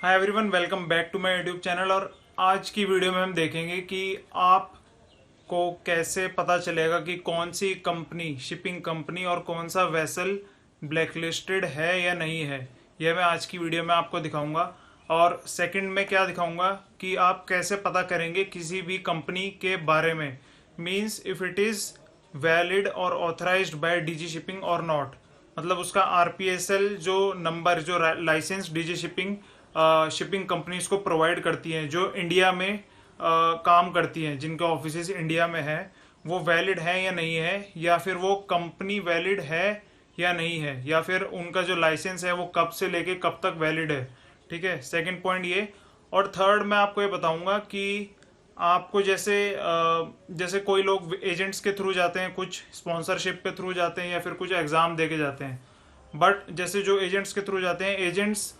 Hi everyone, welcome back to my YouTube channel. और आज की वीडियो में हम देखेंगे कि आपको कैसे पता चलेगा कि कौन सी कंपनी, शिपिंग कंपनी और कौन सा वेसल ब्लैकलिस्टेड है या नहीं है। यह मैं आज की वीडियो में आपको दिखाऊंगा। और सेकंड में क्या दिखाऊंगा कि आप कैसे पता करेंगे किसी भी कंपनी के बारे में, means if it is valid और ऑथराइज्ड बाय डीजी शिपिंग और नॉट। मतलब उसका आरपीएसएल जो नंबर, जो licence DG shipping shipping companies को प्रोवाइड करती हैं, जो इंडिया में काम करती हैं, जिनके ऑफिस इंडिया में है, वो वैलिड है या नहीं है, या फिर वो कंपनी वैलिड है या नहीं है, या फिर उनका जो लाइसेंस है वो कब से लेके कब तक वैलिड है। ठीक है, सेकंड पॉइंट ये। और थर्ड मैं आपको ये बताऊंगा कि आपको जैसे कोई लोग एजेंट्स के थ्रू जाते हैं, कुछ स्पॉन्सरशिप के थ्रू जाते हैं, या फिर कुछ एग्जाम दे के जाते हैं। बट जैसे जो एजेंट्स के थ्रू जाते हैं, एजेंट्स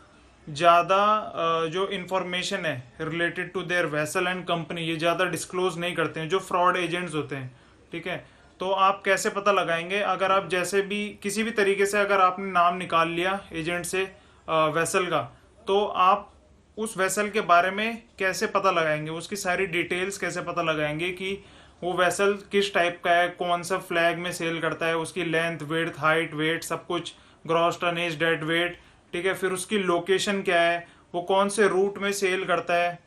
ज़्यादा जो इन्फॉर्मेशन है related to their vessel and company, ये ज़्यादा डिस्क्लोज नहीं करते हैं, जो फ्रॉड एजेंट्स होते हैं। ठीक है, तो आप कैसे पता लगाएंगे? अगर आप जैसे भी किसी भी तरीके से अगर आपने नाम निकाल लिया एजेंट से वेसल का, तो आप उस वेसल के बारे में कैसे पता लगाएंगे, उसकी सारी डिटेल्स कैसे पता लगाएंगे कि वो वेसल किस टाइप का है, कौन सा फ्लैग में सेल करता है, उसकी लेंथ, विड्थ, हाइट, वेट, सब कुछ, ग्रॉस टनेज, डेड वेट। ठीक है, फिर उसकी लोकेशन क्या है, वो कौन से रूट में सेल करता है,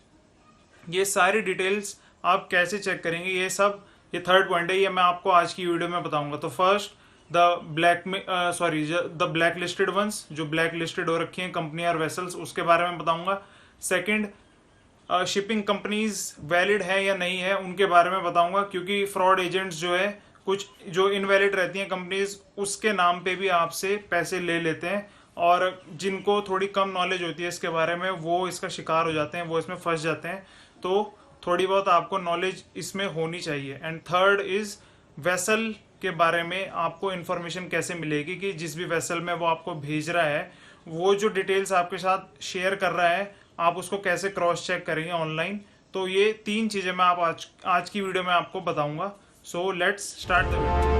ये सारी डिटेल्स आप कैसे चेक करेंगे, ये थर्ड पॉइंट है, ये मैं आपको आज की वीडियो में बताऊंगा। तो first, the black listed ones, जो ब्लैक लिस्टेड हो रखी हैं कंपनी और वेसल्स, उसके बारे में बताऊंगा। सेकंड, शिपिंग कंपनीज वैलिड है या नहीं है, उनके बारे में बताऊंगा, क्योंकि फ्रॉड एजेंट्स जो है, कुछ जो इनवैलिड रहती हैं कंपनीज, उसके नाम पे भी आपसे पैसे ले लेते हैं। और जिनको थोड़ी कम नॉलेज होती है इसके बारे में, वो इसका शिकार हो जाते हैं, वो इसमें फंस जाते हैं। तो थोड़ी बहुत आपको नॉलेज इसमें होनी चाहिए। एंड थर्ड इज वेसल के बारे में आपको इन्फॉर्मेशन कैसे मिलेगी कि जिस भी वेसल में वो आपको भेज रहा है, वो जो डिटेल्स आपके साथ शेयर कर रहा है, आप उसको कैसे क्रॉस चेक करेंगे ऑनलाइन। तो ये तीन चीजें मैं आज की वीडियो में आपको बताऊंगा। So let's start the video.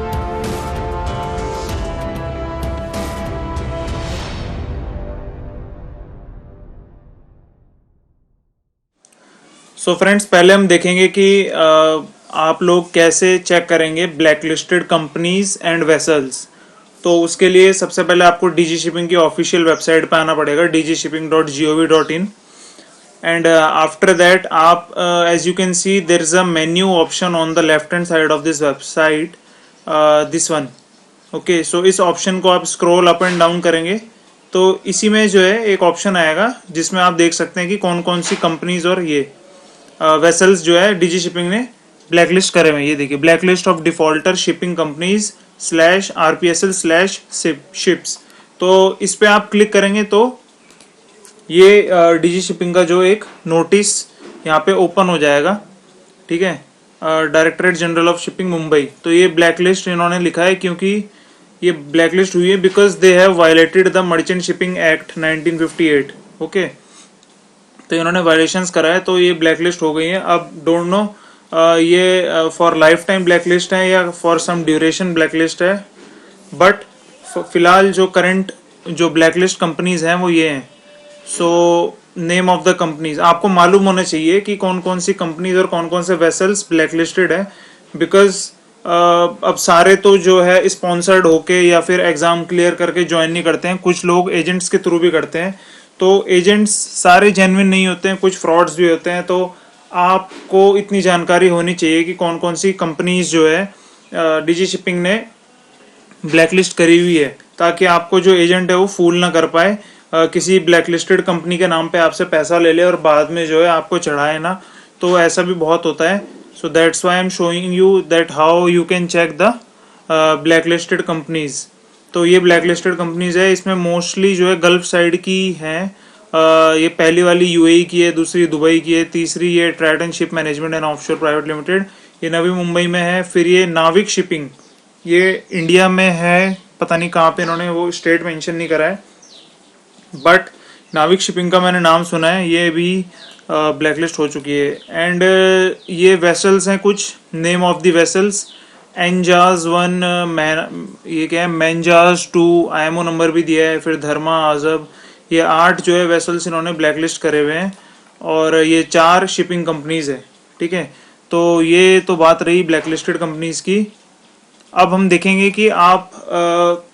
So friends, पहले हम देखेंगे कि आप लोग कैसे चेक करेंगे black listed companies and vessels. तो उसके लिए सबसे पहले आपको डीजी शिपिंग की ऑफिशियल वेबसाइट पे आना पड़ेगा, dgshipping.gov.in। एंड आफ्टर दैट आप, as you can see, there is a menu option on the left hand side of this website, this one. Okay, so इस ऑप्शन को आप स्क्रॉल अप एंड डाउन करेंगे तो इसी में जो है एक ऑप्शन आएगा जिसमें आप देख सकते हैं कि कौन कौन सी कंपनीज और ये वेसल्स जो है डीजी शिपिंग ने ब्लैकलिस्ट करे हुए हैं। ये देखिए, blacklist of defaulter shipping companies slash RPSL slash ships. तो इस पे आप क्लिक करेंगे तो ये डीजी शिपिंग का जो एक नोटिस यहाँ पे ओपन हो जाएगा। ठीक है, directorate general of shipping Mumbai. तो ये ब्लैकलिस्ट इन्होंने लिखा है क्योंकि ये ब्लैकलिस्ट हुई है because they have violated the merchant shipping act 1958। Okay, तो इन्होंने वायलेशंस करा है, तो ये ब्लैकलिस्ट हो गई है। अब डोंट नो ये फॉर लाइफ टाइम ब्लैकलिस्ट है या फॉर सम ड्यूरेशन ब्लैकलिस्ट है, बट फिलहाल जो करंट जो ब्लैकलिस्ट कंपनीज हैं वो ये हैं। So name of the companies आपको मालूम होना चाहिए कि कौन कौन सी कंपनीज और कौन कौन से वेसल्स ब्लैकलिस्टेड है, बिकॉज अब सारे तो जो है स्पॉन्सर्ड होके या फिर एग्जाम क्लियर करके ज्वाइन नहीं करते हैं, कुछ लोग एजेंट्स के थ्रू भी करते हैं। तो एजेंट्स सारे जेन्युइन नहीं होते हैं, कुछ फ्रॉड्स भी होते हैं। तो आपको इतनी जानकारी होनी चाहिए कि कौन कौन सी कंपनीज जो है डीजी शिपिंग ने ब्लैकलिस्ट करी हुई है, ताकि आपको जो एजेंट है वो फूल ना कर पाए, किसी ब्लैकलिस्टेड कंपनी के नाम पे आपसे पैसा ले ले और बाद में जो है आपको चढ़ाए ना। तो ऐसा भी बहुत होता है। So that's why I am showing you that how you can check the blacklisted companies. तो ये ब्लैकलिस्टेड कंपनीज है, इसमें मोस्टली जो है गल्फ साइड की है। ये पहली वाली यूएई की है, दूसरी दुबई की है, तीसरी ये Triton ship management and offshore private limited, ये नवी मुंबई में है। फिर ये नाविक शिपिंग, ये इंडिया में है, पता नहीं कहाँ पे, इन्होंने वो स्टेट मेंशन नहीं करा है, बट नाविक शिपिंग का मैंने नाम सुना है, ये भी ब्लैकलिस्ट हो चुकी है। एंड ये वेसल्स हैं, कुछ नेम ऑफ द वेसल्स, एनजाज 1, ये क्या है, मैनजाज 2, आईएमओ नंबर भी दिया है। फिर धर्मा आजब, ये 8 जो है वेसल्स इन्होंने ब्लैकलिस्ट करे हुए हैं और ये 4 शिपिंग कंपनीज है। ठीक है, तो ये तो बात रही ब्लैकलिस्टेड कंपनीज की। अब हम देखेंगे कि आप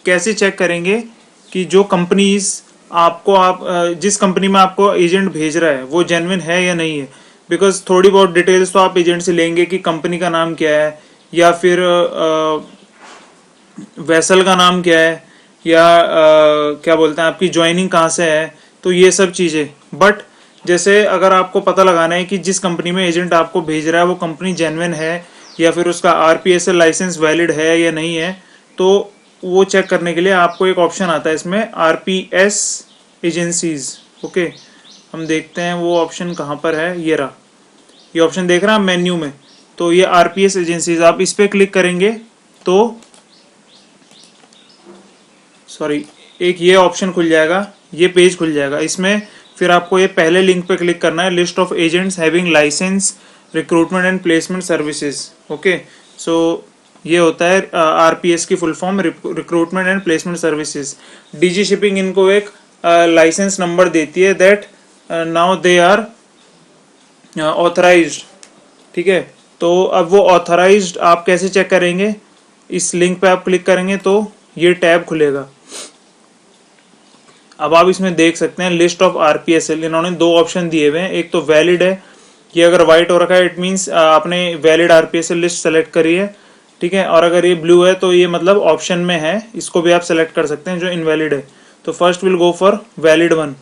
कैसे चेक करेंगे कि जो कंपनीज आपको जिस कंपनी में आपको एजेंट भेज रहा है वो जेन्युइन है या नहीं है। बिकॉज थोड़ी बहुत डिटेल्स तो आप एजेंट से लेंगे कि कंपनी का नाम क्या है, या फिर वेसल का नाम क्या है, या क्या बोलते हैं आपकी ज्वाइनिंग कहाँ से है, तो ये सब चीज़ें। बट जैसे अगर आपको पता लगाना है कि जिस कंपनी में एजेंट आपको भेज रहा है वो कंपनी जेन्युइन है या फिर उसका आरपीएसएल लाइसेंस वैलिड है या नहीं है, तो वो चेक करने के लिए आपको एक ऑप्शन आता है इसमें, आरपीएस एजेंसीज। ओके, हम देखते हैं वो ऑप्शन कहाँ पर है। ये रहा, ये ऑप्शन देख रहे हैं मेन्यू में, तो ये आरपीएस एजेंसीज, आप इस पर क्लिक करेंगे तो सॉरी एक ये ऑप्शन खुल जाएगा, ये पेज खुल जाएगा। इसमें फिर आपको ये पहले लिंक पे क्लिक करना है, list of agents having licence recruitment and placement services. Okay, so ये होता है आरपीएस की full form, recruitment and placement services. DG shipping इनको एक लाइसेंस नंबर देती है, that now they are authorised. ठीक है, तो अब वो ऑथराइज्ड आप कैसे चेक करेंगे, इस लिंक पे आप क्लिक करेंगे तो ये टैब खुलेगा। अब आप इसमें देख सकते हैं लिस्ट ऑफ आरपीएसएल, इन्होंने 2 ऑप्शन दिए हुए हैं। एक तो वैलिड है, ये अगर व्हाइट हो रखा है इट मींस आपने वैलिड आरपीएसएल लिस्ट सेलेक्ट करी है। ठीक है, और अगर ये ब्लू है तो ये मतलब ऑप्शन में है, इसको भी आप सेलेक्ट कर सकते हैं जो इनवैलिड है। तो first will go for valid one.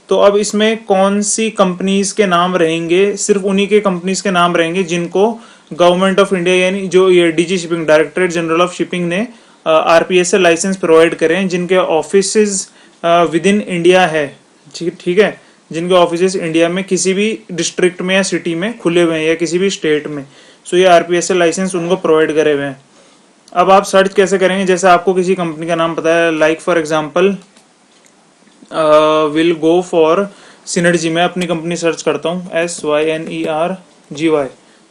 तो अब इसमें कौन सी कंपनीज के नाम रहेंगे, सिर्फ उन्हीं के कंपनीज के नाम रहेंगे जिनको गवर्नमेंट ऑफ इंडिया यानी जो ये DG shipping, directorate general of shipping ने आरपीएसएल लाइसेंस प्रोवाइड करे हैं, जिनके ऑफिसेज विद इन इंडिया है। ठीक है, जिनके ऑफिसेज इंडिया में किसी भी डिस्ट्रिक्ट में या सिटी में खुले हुए हैं या किसी भी स्टेट में, सो ये आरपीएसएल लाइसेंस उनको प्रोवाइड करे हुए हैं। अब आप सर्च कैसे करेंगे, जैसे आपको किसी कंपनी का नाम पता है, like for example will go for synergy, मैं अपनी कंपनी सर्च करता हूँ SYNERGY।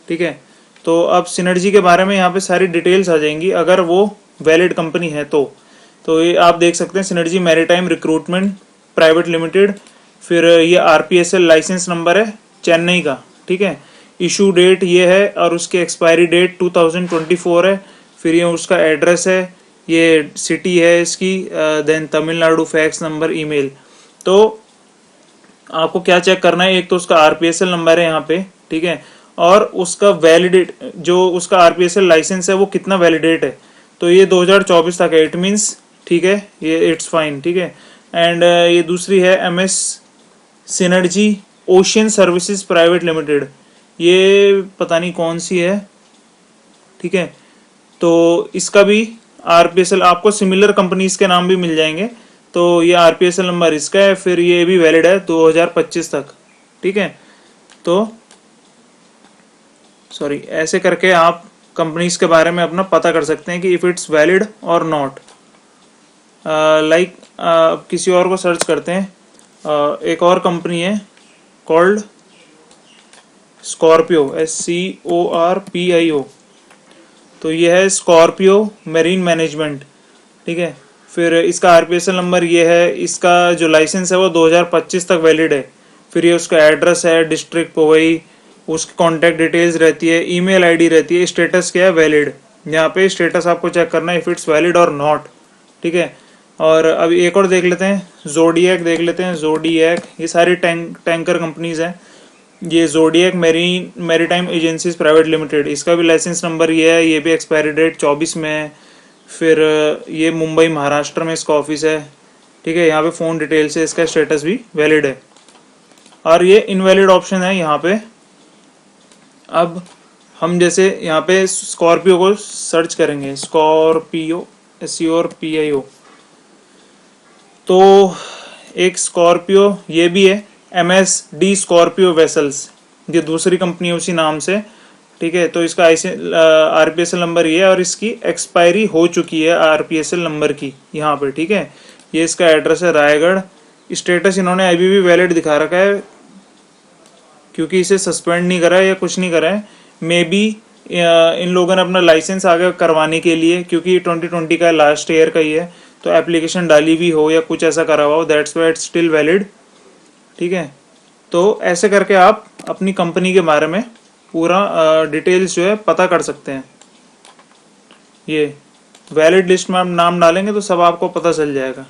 ठीक है, तो अब सिनर्जी के बारे में यहाँ पे सारी डिटेल्स आ जाएंगी अगर वो वैलिड कंपनी है तो ये आप देख सकते हैं synergy maritime recruitment private limited. फिर ये आरपीएसएल लाइसेंस नंबर है चेन्नई का। ठीक है, इशू डेट ये है और उसकी एक्सपायरी डेट 2024 है। फिर ये उसका एड्रेस है, ये सिटी है इसकी, then Tamil Nadu, fax number, email. तो आपको क्या चेक करना है, एक तो उसका आरपीएसएल नंबर है यहाँ पे। ठीक है, और उसका वैलिडेट जो उसका आरपीएसएल लाइसेंस है वो कितना वैलिडेट है, तो ये 2024 तक है, इट मीन्स ठीक है, ये इट्स फाइन। ठीक है, एंड ये दूसरी है MS synergy ocean services private limited, ये पता नहीं कौन सी है। ठीक है, तो इसका भी आरपीएसएल, आपको सिमिलर कंपनीज के नाम भी मिल जाएंगे, तो ये आरपीएसएल नंबर इसका है। फिर ये भी वैलिड है 2025 तक। ठीक है, तो सॉरी ऐसे करके आप कंपनीज के बारे में अपना पता कर सकते हैं कि इफ इट्स वैलिड और नॉट। लाइक किसी और को सर्च करते हैं, एक और कंपनी है कॉल्ड स्कॉर्पियो, SCORPIO, तो ये है स्कॉर्पियो मेरीन मैनेजमेंट। ठीक है, फिर इसका आरपीएसएल नंबर ये है, इसका जो लाइसेंस है वो 2025 तक वैलिड है। फिर ये उसका एड्रेस है, डिस्ट्रिक्ट पोवई, उसकी कॉन्टैक्ट डिटेल्स रहती है, ईमेल आईडी रहती है, स्टेटस क्या है वैलिड। यहाँ पे स्टेटस आपको चेक करना है इफ इट्स वैलिड और नॉट। ठीक है, और अब एक और देख लेते हैं, जोडिएक देख लेते हैं। जोडिएक, ये सारी टैंकर कंपनीज हैं। ये जोडिएक मैरीटाइम एजेंसीज प्राइवेट लिमिटेड, इसका भी लाइसेंस नंबर ये है, ये भी एक्सपायरी डेट 24 में है। फिर ये मुंबई महाराष्ट्र में इसका ऑफिस है। ठीक है, यहाँ पे फ़ोन डिटेल्स है, इसका स्टेटस भी वैलिड है। और ये इनवैलिड ऑप्शन है यहाँ पे। अब हम जैसे यहाँ पे स्कॉर्पियो को सर्च करेंगे, स्कॉर्पियो SCORPIO, तो एक स्कॉर्पियो ये भी है, MSD स्कॉर्पियो वेसल्स, ये दूसरी कंपनी है उसी नाम से। ठीक है, तो इसका आरपीएसएल नंबर ये है और इसकी एक्सपायरी हो चुकी है आरपीएसएल नंबर की यहाँ पे। ठीक है, ये इसका एड्रेस है रायगढ़। स्टेटस इन्होंने अभी भी वैलिड दिखा रखा है क्योंकि इसे सस्पेंड नहीं करा है या कुछ नहीं करा है। मे बी इन लोगों ने अपना लाइसेंस आगे करवाने के लिए, क्योंकि 2020 का लास्ट ईयर का ही है, तो एप्लीकेशन डाली भी हो या कुछ ऐसा करा हुआ हो, that's why it's still valid. ठीक है, तो ऐसे करके आप अपनी कंपनी के बारे में पूरा डिटेल्स जो है पता कर सकते हैं। ये वैलिड लिस्ट में आप नाम डालेंगे तो सब आपको पता चल जाएगा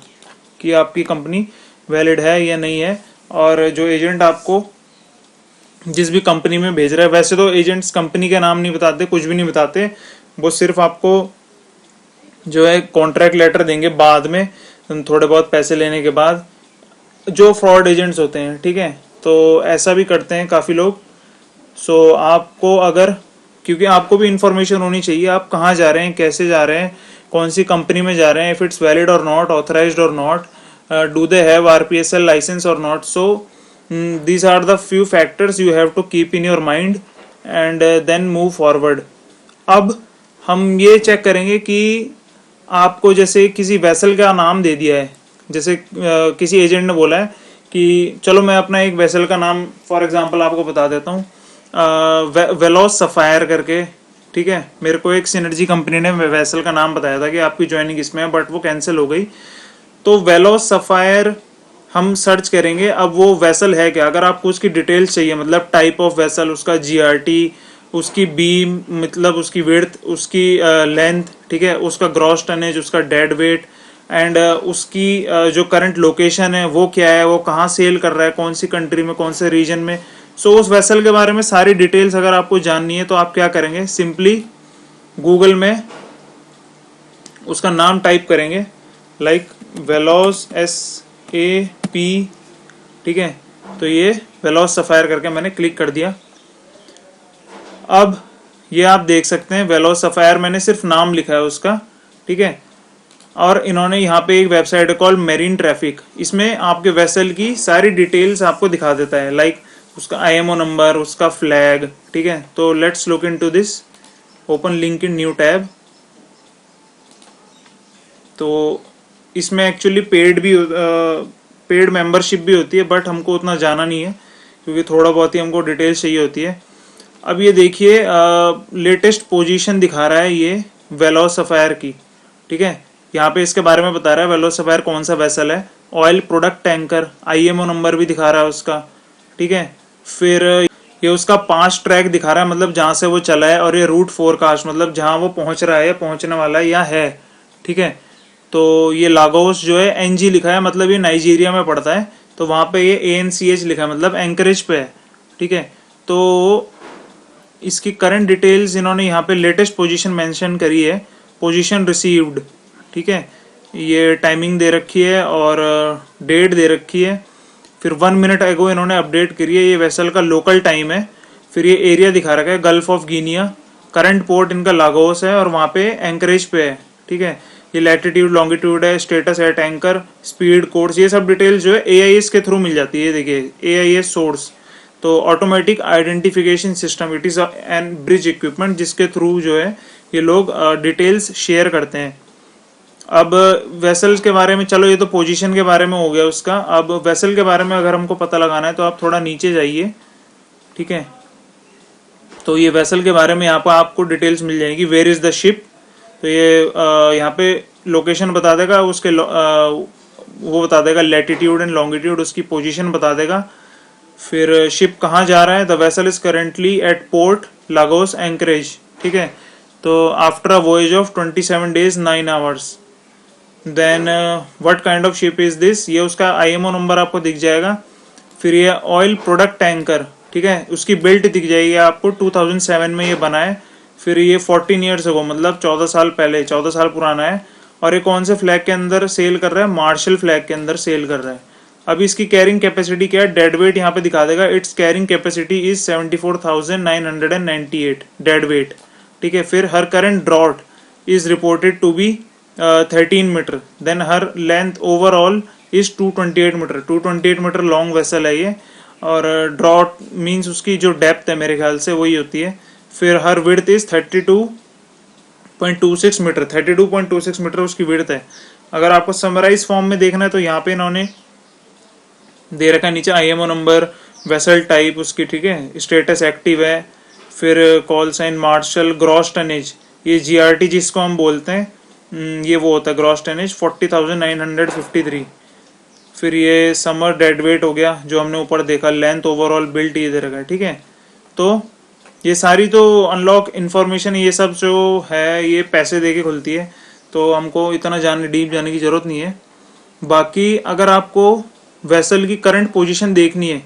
कि आपकी कंपनी वैलिड है या नहीं है। और जो एजेंट आपको जिस भी कंपनी में भेज रहा है, वैसे तो एजेंट्स कंपनी के नाम नहीं बताते, कुछ भी नहीं बताते, वो सिर्फ आपको जो है कॉन्ट्रैक्ट लेटर देंगे बाद में, थोड़े बहुत पैसे लेने के बाद, जो फ्रॉड एजेंट्स होते हैं। ठीक है, तो ऐसा भी करते हैं काफ़ी लोग। सो आपको अगर, क्योंकि आपको भी इंफॉर्मेशन होनी चाहिए आप कहाँ जा रहे हैं, कैसे जा रहे हैं, कौन सी कंपनी में जा रहे हैं, इफ़ इट्स वैलिड और नॉट, ऑथराइज्ड और not, do they have RPSL licence और not. So these are the few factors you have to keep in your mind and then move forward। अब हम ये चेक करेंगे कि आपको जैसे किसी वेसल का नाम दे दिया है, जैसे किसी एजेंट ने बोला है कि चलो मैं अपना एक वेसल का नाम फॉर एग्जांपल आपको बता देता हूँ, वेलोस सफायर करके। ठीक है, मेरे को एक सिनर्जी कंपनी ने वेसल का नाम बताया था कि आपकी ज्वाइनिंग इसमें है, बट वो कैंसिल हो गई। तो वेलोस सफायर हम सर्च करेंगे। अब वो वेसल है क्या, अगर आपको उसकी डिटेल्स चाहिए, मतलब टाइप ऑफ वेसल, उसका GRT, उसकी बीम, मतलब उसकी विड्थ, उसकी लेंथ, ठीक है, उसका ग्रॉस टनेज, उसका डेड वेट, एंड उसकी जो करंट लोकेशन है वो क्या है, वो कहाँ सेल कर रहा है, कौन सी कंट्री में, कौन से रीजन में। सो उस वेसल के बारे में सारी डिटेल्स अगर आपको जाननी है तो आप क्या करेंगे, सिंपली गूगल में उसका नाम टाइप करेंगे, लाइक वेलोस SAP। ठीक है, तो ये वेलोस सफायर करके मैंने क्लिक कर दिया। अब ये आप देख सकते हैं वेलोस सफायर, मैंने सिर्फ नाम लिखा है उसका। ठीक है, और इन्होंने यहाँ पे एक वेबसाइट है कॉल मेरीन ट्रैफिक, इसमें आपके वेसल की सारी डिटेल्स आपको दिखा देता है, लाइक उसका IMO नंबर, उसका फ्लैग। ठीक है, तो let's look into this, open link in new tab. तो इसमें एक्चुअली पेड मेंबरशिप भी होती है, बट हमको उतना जाना नहीं है क्योंकि थोड़ा बहुत ही हमको डिटेल्स चाहिए होती है। अब ये देखिए लेटेस्ट पोजीशन दिखा रहा है ये वेलोस सफायर की। ठीक है, यहाँ पे इसके बारे में बता रहा है वेलोस सफायर कौन सा वेसल है, oil product tanker, IMO number भी दिखा रहा है उसका। ठीक है, फिर ये उसका 5 ट्रैक दिखा रहा है, मतलब जहाँ से वो चला है, और ये रूट फोरकास्ट, मतलब जहाँ वो पहुँच रहा है, पहुँचने वाला है या है। ठीक है, तो ये लागोस जो है NG लिखा है, मतलब ये नाइजीरिया में पड़ता है, तो वहाँ पे ये ANCH लिखा है, मतलब एंकरेज पे है। ठीक है, तो इसकी करंट डिटेल्स इन्होंने यहाँ पे लेटेस्ट पोजीशन मेंशन करी है, पोजीशन रिसीव्ड। ठीक है, ये टाइमिंग दे रखी है और डेट दे रखी है। फिर 1 मिनट एगो इन्होंने अपडेट करी है, ये वेसल का लोकल टाइम है। फिर ये एरिया दिखा रखा है gulf of Guinea, current port इनका लागोस है और वहाँ पे एंकरेज पे है। ठीक है, ये लैटिट्यूड लॉन्गिट्यूड है, स्टेटस है टैंकर, स्पीड कोड्स, ये सब डिटेल्स जो है AIS के थ्रू मिल जाती है। देखिए AIS सोर्स, तो automatic identification system, it is an bridge equipment जिसके थ्रू जो है ये लोग डिटेल्स शेयर करते हैं। अब वेसल्स के बारे में, चलो ये तो पोजीशन के बारे में हो गया उसका। अब वेसल के बारे में अगर हमको पता लगाना है तो आप थोड़ा नीचे जाइए। ठीक है, तो ये वेसल के बारे में यहाँ पर आपको डिटेल्स मिल जाएगी, वेयर इज द शिप, तो ये यहाँ पे लोकेशन बता देगा, उसके वो बता देगा लैटिट्यूड एंड लॉन्गिट्यूड, उसकी पोजीशन बता देगा। फिर शिप कहाँ जा रहा है, the vessel is currently at port Lagos anchorage. ठीक है, तो after a voyage of 27 days 9 hours, then what kind of ship is this, ये उसका IMO नंबर आपको दिख जाएगा। फिर ये ऑयल प्रोडक्ट टैंकर, ठीक है, उसकी बिल्ट दिख जाएगी आपको, 2007 में ये बना है। फिर ये 14 ईयर्स अगो, मतलब 14 साल पहले, 14 साल पुराना है। और ये कौन से फ्लैग के अंदर सेल कर रहा है, मार्शल फ्लैग के अंदर सेल कर रहा है। अब इसकी कैरिंग कैपेसिटी क्या है, डेड वेट यहाँ पे दिखा देगा, its carrying capacity is 74,998 dead weight. ठीक है, फिर her current draught is reported to be 13 metre, then her length overall is 228 metre, 228 metre long vessel है ये। और ड्रॉट मीन्स उसकी जो डेप्थ है मेरे ख्याल से वही होती है। फिर हर विड्थ इज 32.26 मीटर, 32.26 मीटर उसकी विड्थ है। अगर आपको समराइज फॉर्म में देखना है तो यहाँ पे इन्होंने दे रखा है नीचे IMO नंबर, वेसल टाइप उसकी, ठीक है, स्टेटस एक्टिव है, फिर call sign Marshall, gross tonnage, ये GRT जिसको हम बोलते हैं, ये वो होता है ग्रॉस टनेज 40,953। फिर ये समर डेड वेट हो गया जो हमने ऊपर देखा, लेंथ ओवरऑल बिल्ट ये दे रखा है, ठीक है। तो ये सारी तो अनलॉक इन्फॉर्मेशन ये सब जो है ये पैसे दे के खुलती है, तो हमको इतना डीप जाने की ज़रूरत नहीं है। बाकी अगर आपको वेसल की करंट पोजीशन देखनी है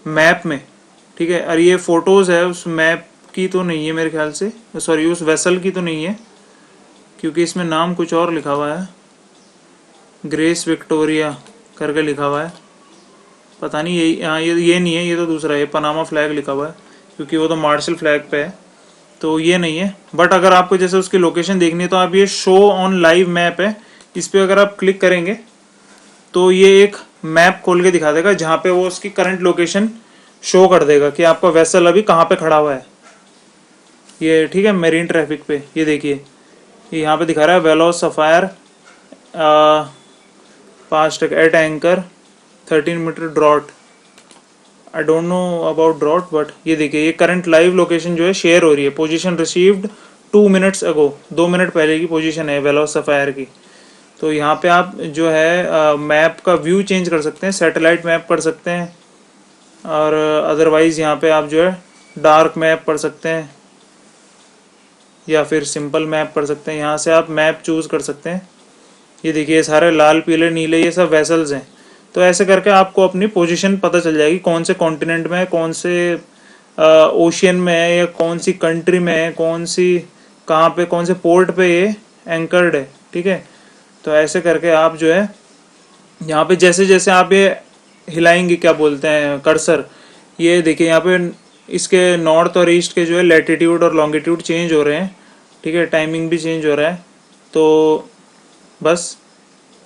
मैप में, ठीक है, और ये फोटोज़ है उस मैप की तो नहीं है मेरे ख्याल से, सॉरी उस वेसल की तो नहीं है, क्योंकि इसमें नाम कुछ और लिखा हुआ है, ग्रेस विक्टोरिया करके लिखा हुआ है, पता नहीं यही, हाँ ये नहीं है, ये तो दूसरा है, पनामा फ्लैग लिखा हुआ है, क्योंकि वो तो मार्शल फ्लैग पे है, तो ये नहीं है। बट अगर आपको जैसे उसकी लोकेशन देखनी है तो आप ये शो ऑन लाइव मैप है, इस पर अगर आप क्लिक करेंगे तो ये एक मैप खोल के दिखा देगा जहाँ पे वो उसकी करंट लोकेशन शो कर देगा कि आपका वेसल अभी कहाँ पे खड़ा हुआ है। ये ठीक है, मेरीन ट्रैफिक पे ये देखिए, ये यहाँ पे दिखा रहा है Velos Sapphire fast at anchor 13 metre draught. I don't know about draught, but ये देखिए ये करंट लाइव लोकेशन जो है शेयर हो रही है, position received 2 minutes ago, 2 minute पहले की पोजीशन है वेलोस सफायर की। तो यहाँ पे आप जो है मैप का व्यू चेंज कर सकते हैं, सैटेलाइट मैप कर सकते हैं, और अदरवाइज यहाँ पे आप जो है डार्क मैप पढ़ सकते हैं या फिर सिंपल मैप पढ़ सकते हैं। यहाँ से आप मैप चूज कर सकते हैं। ये देखिए सारे लाल पीले नीले ये सब वेसल्स हैं, तो ऐसे करके आपको अपनी पोजीशन पता चल जाएगी, कौन से कॉन्टिनेंट में है, कौन से ओशियन में है, या कौन सी कंट्री में है, कौन सी कहाँ पे कौन से पोर्ट पे ये एंकर्ड है, ठीक है। तो ऐसे करके आप जो है यहाँ पे जैसे जैसे आप ये हिलाएंगे, क्या बोलते हैं, कर्सर, ये देखिए यहाँ पे इसके नॉर्थ और ईस्ट के जो है लैटिट्यूड और लॉन्गिट्यूड चेंज हो रहे हैं, ठीक है, टाइमिंग भी चेंज हो रहा है। तो बस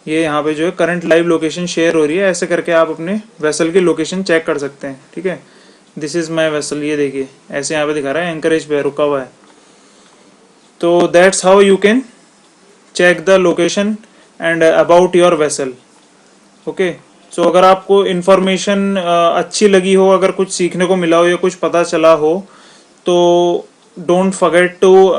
ये यहाँ पे जो है करंट लाइव लोकेशन शेयर हो रही है, ऐसे करके आप अपने वेसल की लोकेशन चेक कर सकते हैं, ठीक है। दिस इज माई वेसल, ये देखिए ऐसे यहाँ पे दिखा रहा है एंकरेज पे रुका हुआ है। तो that's how you can check the location and about your vessel, okay. So अगर आपको इन्फॉर्मेशन अच्छी लगी हो, अगर कुछ सीखने को मिला हो या कुछ पता चला हो, तो don't forget to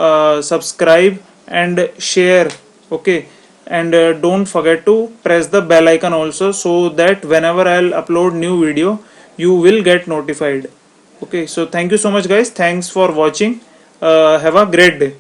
subscribe and share, okay, and don't forget to press the bell icon also, so that whenever I'll upload new video you will get notified. Okay, so thank you so much guys, thanks for watching, have a great day.